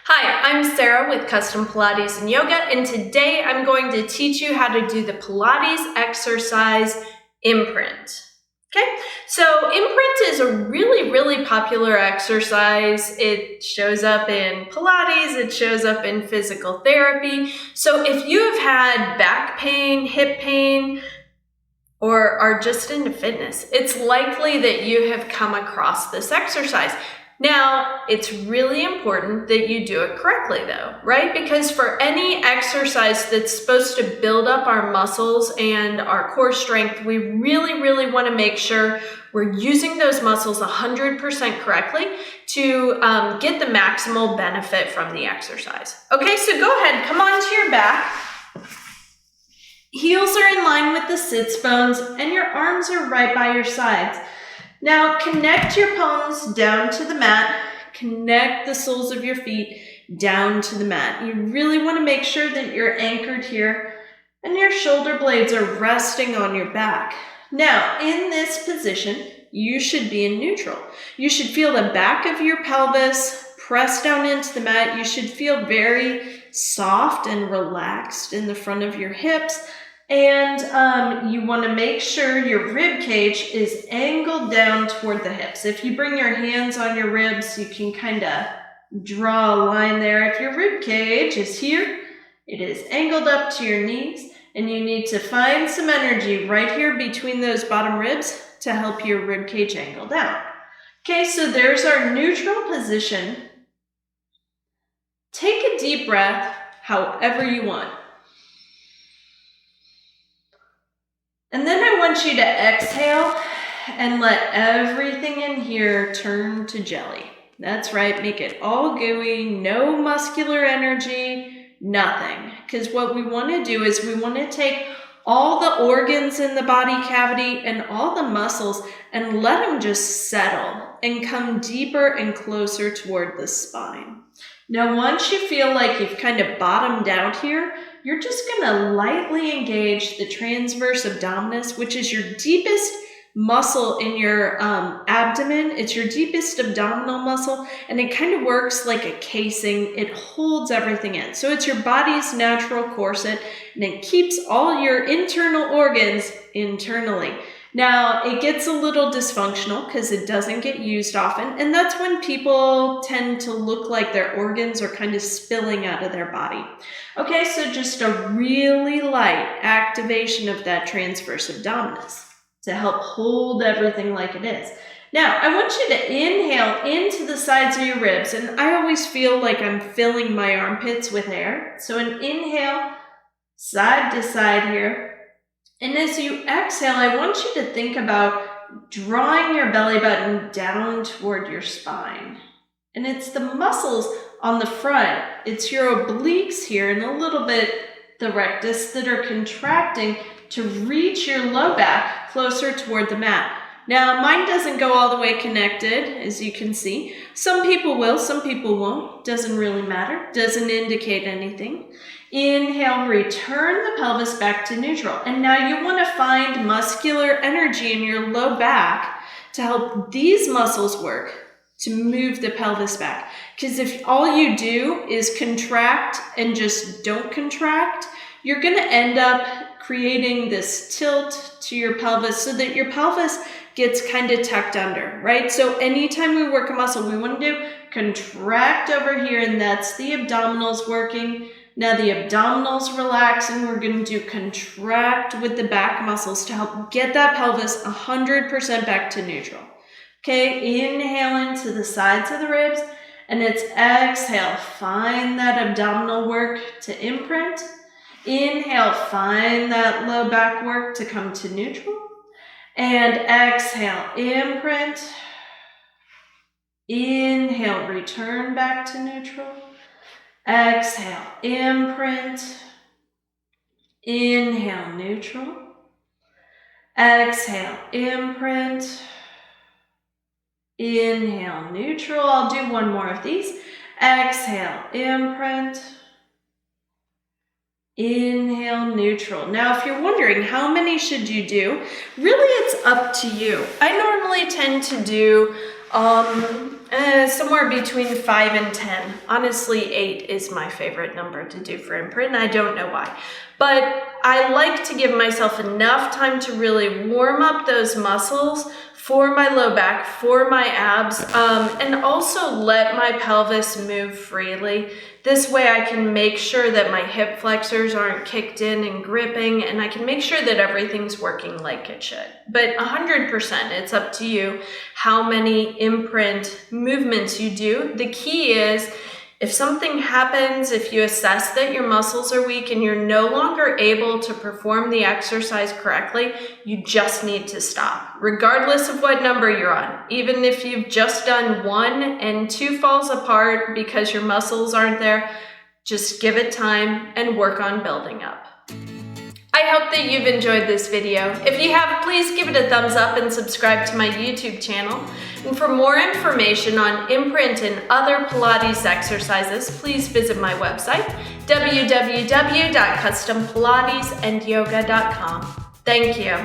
Hi, I'm Sarah with Custom Pilates and Yoga, and today I'm going to teach you how to do the Pilates exercise Imprint. Okay, so Imprint is a really popular exercise. It shows up in Pilates, it shows up in physical therapy. So if you have had back pain, hip pain, or are just into fitness, it's likely that you have come across this exercise. Now, it's really important that you do it correctly though, right? Because for any exercise that's supposed to build up our muscles and our core strength, we really want to make sure we're using those muscles 100% correctly to get the maximal benefit from the exercise. Okay, so go ahead, come onto your back. Heels are in line with the sits bones and your arms are right by your sides. Now connect your palms down to the mat, connect the soles of your feet down to the mat. You really want to make sure that you're anchored here and your shoulder blades are resting on your back. Now in this position, you should be in neutral. You should feel the back of your pelvis press down into the mat. You should feel very soft and relaxed in the front of your hips. And you want to make sure your rib cage is angled down toward the hips. If you bring your hands on your ribs, you can kind of draw a line there. If your rib cage is here, it is angled up to your knees, and you need to find some energy right here between those bottom ribs to help your rib cage angle down. Okay, so there's our neutral position. Take a deep breath, however you want. And then I want you to exhale and let everything in here turn to jelly. That's right, make it all gooey, no muscular energy, nothing. Because what we want to do is we want to take all the organs in the body cavity and all the muscles and let them just settle and come deeper and closer toward the spine. Now, once you feel like you've kind of bottomed out here, you're just going to lightly engage the transverse abdominis, which is your deepest muscle in your abdomen. It's your deepest abdominal muscle, and it kind of works like a casing. It holds everything in. So it's your body's natural corset, and it keeps all your internal organs internally. Now, it gets a little dysfunctional because it doesn't get used often, and that's when people tend to look like their organs are kind of spilling out of their body. Okay, so just a really light activation of that transverse abdominis to help hold everything like it is. Now, I want you to inhale into the sides of your ribs, and I always feel like I'm filling my armpits with air. So an inhale, side to side here. And as you exhale, I want you to think about drawing your belly button down toward your spine. And it's the muscles on the front, it's your obliques here and a little bit the rectus that are contracting to reach your low back closer toward the mat. Now, mine doesn't go all the way connected, as you can see. Some people will, some people won't. Doesn't really matter. Doesn't indicate anything. Inhale, return the pelvis back to neutral. And now you want to find muscular energy in your low back to help these muscles work to move the pelvis back. Because if all you do is contract and just don't contract, you're going to end up creating this tilt to your pelvis so that your pelvis gets kind of tucked under, right? So anytime we work a muscle, we want to do contract over here, and that's the abdominals working. Now the abdominals relax, and we're going to do contract with the back muscles to help get that pelvis 100% back to neutral. Okay, inhale into the sides of the ribs, and it's exhale. Find that abdominal work to imprint. Inhale, find that low back work to come to neutral. And exhale, imprint. Inhale, return back to neutral. Exhale, imprint. Inhale, neutral. Exhale, imprint. Inhale, neutral. I'll do one more of these. Exhale, imprint. Inhale, neutral. Now, if you're wondering how many should you do, really it's up to you. I normally tend to do Somewhere between 5 and 10. Honestly, 8 is my favorite number to do for imprint, and I don't know why. But I like to give myself enough time to really warm up those muscles for my low back, for my abs, and also let my pelvis move freely. This way I can make sure that my hip flexors aren't kicked in and gripping, and I can make sure that everything's working like it should. But 100%, it's up to you how many imprint movements you do. The key is, if something happens, if you assess that your muscles are weak and you're no longer able to perform the exercise correctly, you just need to stop, regardless of what number you're on. Even if you've just done 1 and 2 falls apart because your muscles aren't there, just give it time and work on building up. I hope that you've enjoyed this video. If you have, please give it a thumbs up and subscribe to my YouTube channel. And for more information on imprint and other Pilates exercises, please visit my website, www.custompilatesandyoga.com. Thank you.